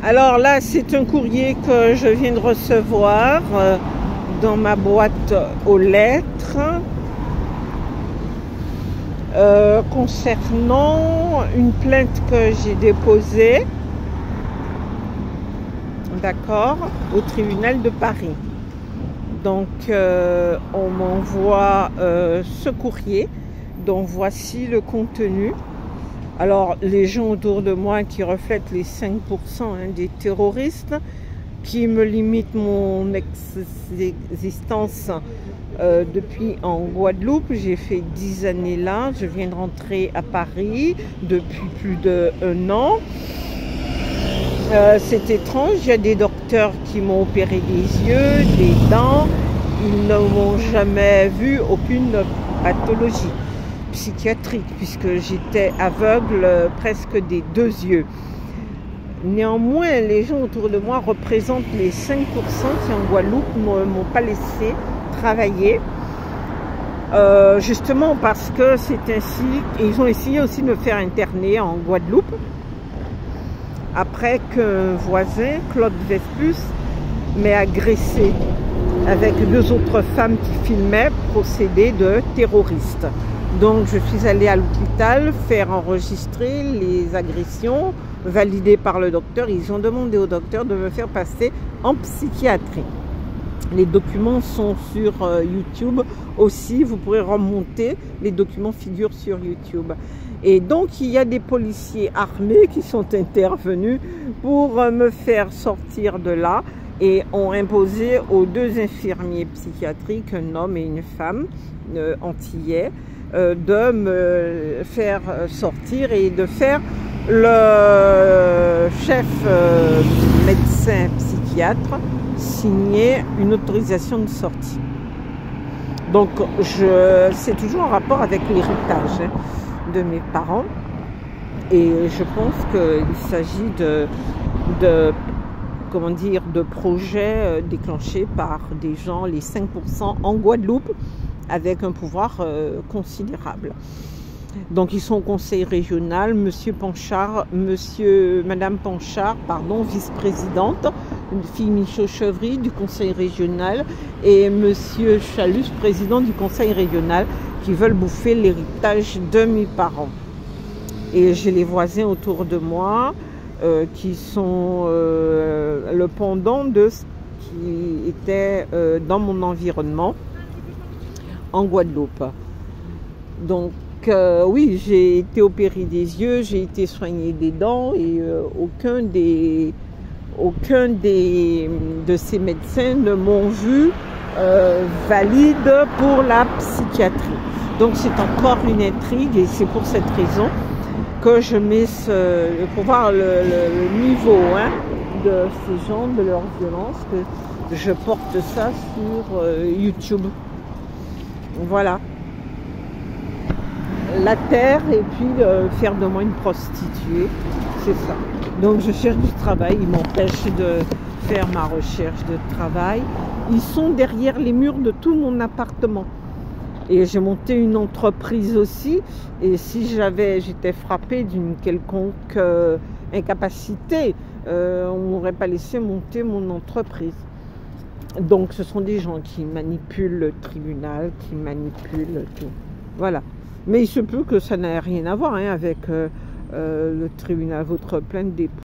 Alors là, c'est un courrier que je viens de recevoir dans ma boîte aux lettres concernant une plainte que j'ai déposée, d'accord, au tribunal de Paris. Donc, on m'envoie ce courrier dont voici le contenu. Alors, les gens autour de moi qui reflètent les 5% des terroristes, qui me limitent mon existence depuis en Guadeloupe. J'ai fait 10 années là, je viens de rentrer à Paris depuis plus d'1 an. C'est étrange, il y a des docteurs qui m'ont opéré des yeux, des dents, ils ne m'ont jamais vu aucune pathologie psychiatrique puisque j'étais aveugle presque des 2 yeux. Néanmoins, les gens autour de moi représentent les 5% qui en Guadeloupe ne m'ont pas laissé travailler. Justement parce que c'est ainsi, ils ont essayé aussi de me faire interner en Guadeloupe après qu'un voisin, Claude Vespus, m'ait agressé avec 2 autres femmes qui filmaient procédé de terroristes. Donc je suis allée à l'hôpital faire enregistrer les agressions validées par le docteur. Ils ont demandé au docteur de me faire passer en psychiatrie. Les documents sont sur YouTube aussi, vous pourrez remonter, les documents figurent sur YouTube. Et donc il y a des policiers armés qui sont intervenus pour me faire sortir de là et ont imposé aux 2 infirmiers psychiatriques, un homme et une femme antillais, de me faire sortir et de faire le chef médecin psychiatre signer une autorisation de sortie. Donc c'est toujours en rapport avec l'héritage de mes parents et je pense qu'il s'agit comment dire, de projets déclenchés par des gens, les 5% en Guadeloupe, avec un pouvoir considérable. Donc ils sont au conseil régional, Madame Panchard, pardon, vice-présidente, fille Michaud-Chevry du conseil régional, et Monsieur Chalus, président du conseil régional, qui veulent bouffer l'héritage de mes parents. Et j'ai les voisins autour de moi qui sont le pendant de ce qui était dans mon environnement en Guadeloupe. Donc oui, j'ai été opérée des yeux, j'ai été soignée des dents et aucun de ces médecins ne m'ont vu valide pour la psychiatrie. Donc c'est encore une intrigue et c'est pour cette raison que je mets pour voir le niveau de ces gens, de leur violence, que je porte ça sur YouTube. Voilà. La terre et puis faire de moi une prostituée, c'est ça. Donc je cherche du travail, ils m'empêchent de faire ma recherche de travail. Ils sont derrière les murs de tout mon appartement. Et j'ai monté une entreprise aussi. Et si j'étais frappée d'une quelconque incapacité, on ne m'aurait pas laissé monter mon entreprise. Donc ce sont des gens qui manipulent le tribunal, qui manipulent tout. Voilà. Mais il se peut que ça n'ait rien à voir avec le tribunal, votre plainte dépôt.